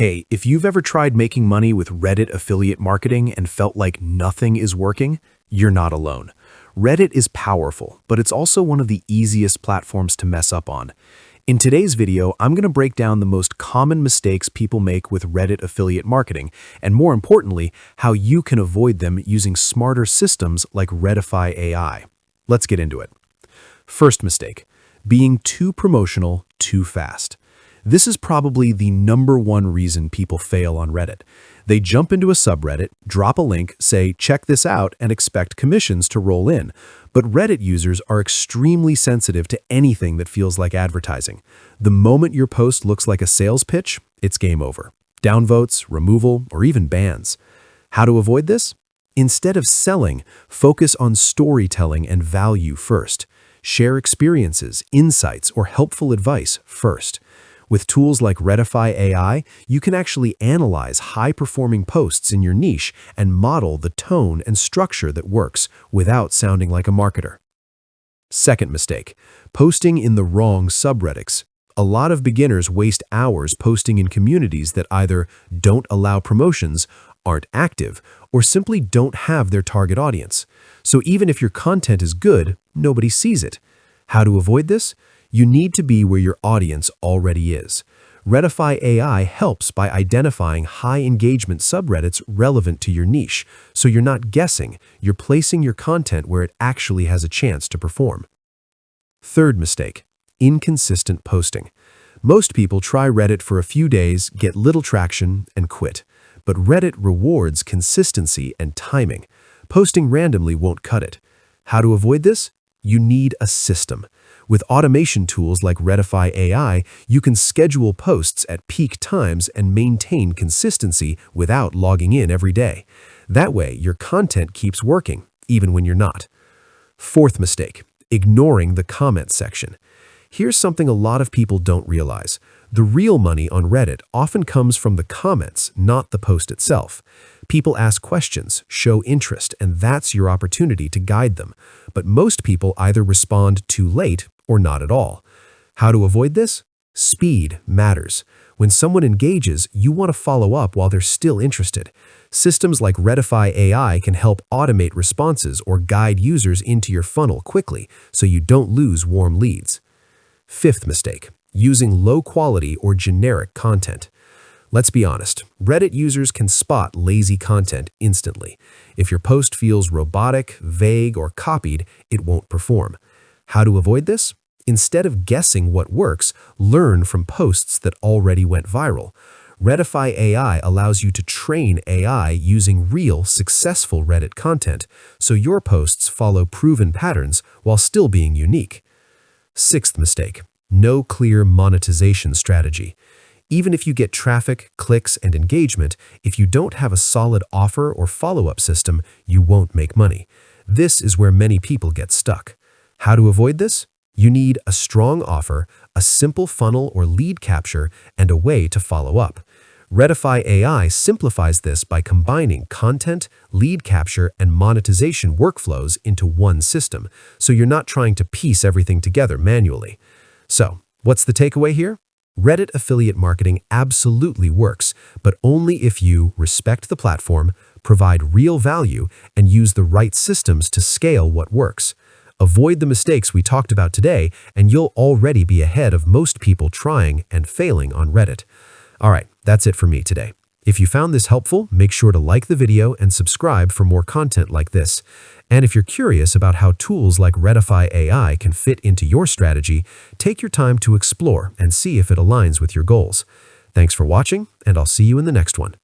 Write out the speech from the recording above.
Hey, if you've ever tried making money with Reddit affiliate marketing and felt like nothing is working, you're not alone. Reddit is powerful, but it's also one of the easiest platforms to mess up on. In today's video, I'm going to break down the most common mistakes people make with Reddit affiliate marketing, and more importantly, how you can avoid them using smarter systems like ReddifyAI. Let's get into it. First mistake, being too promotional too fast. This is probably the #1 reason people fail on Reddit. They jump into a subreddit, drop a link, say, check this out, and expect commissions to roll in. But Reddit users are extremely sensitive to anything that feels like advertising. The moment your post looks like a sales pitch, it's game over. Downvotes, removal, or even bans. How to avoid this? Instead of selling, focus on storytelling and value first. Share experiences, insights, or helpful advice first. With tools like ReddifyAI, you can actually analyze high-performing posts in your niche and model the tone and structure that works without sounding like a marketer. Second mistake, posting in the wrong subreddits. A lot of beginners waste hours posting in communities that either don't allow promotions, aren't active, or simply don't have their target audience. So even if your content is good, nobody sees it. How to avoid this? You need to be where your audience already is. ReddifyAI helps by identifying high-engagement subreddits relevant to your niche, so you're not guessing, you're placing your content where it actually has a chance to perform. Third mistake, inconsistent posting. Most people try Reddit for a few days, get little traction, and quit. But Reddit rewards consistency and timing. Posting randomly won't cut it. How to avoid this? You need a system. With automation tools like ReddifyAI, you can schedule posts at peak times and maintain consistency without logging in every day. That way, your content keeps working, even when you're not. Fourth mistake, ignoring the comment section. Here's something a lot of people don't realize. The real money on Reddit often comes from the comments, not the post itself. People ask questions, show interest, and that's your opportunity to guide them. But most people either respond too late or not at all. How to avoid this? Speed matters. When someone engages, you want to follow up while they're still interested. Systems like ReddifyAI can help automate responses or guide users into your funnel quickly so you don't lose warm leads. Fifth mistake, using low-quality or generic content. Let's be honest, Reddit users can spot lazy content instantly. If your post feels robotic, vague, or copied, it won't perform. How to avoid this? Instead of guessing what works, learn from posts that already went viral. ReddifyAI allows you to train AI using real, successful Reddit content, so your posts follow proven patterns while still being unique. Sixth mistake, no clear monetization strategy. Even if you get traffic, clicks, and engagement, if you don't have a solid offer or follow-up system, you won't make money. This is where many people get stuck. How to avoid this? You need a strong offer, a simple funnel or lead capture, and a way to follow up. ReddifyAI simplifies this by combining content, lead capture, and monetization workflows into one system, so you're not trying to piece everything together manually. So, what's the takeaway here? Reddit affiliate marketing absolutely works, but only if you respect the platform, provide real value, and use the right systems to scale what works. Avoid the mistakes we talked about today, and you'll already be ahead of most people trying and failing on Reddit. All right, that's it for me today. If you found this helpful, make sure to like the video and subscribe for more content like this. And if you're curious about how tools like ReddifyAI can fit into your strategy, take your time to explore and see if it aligns with your goals. Thanks for watching, and I'll see you in the next one.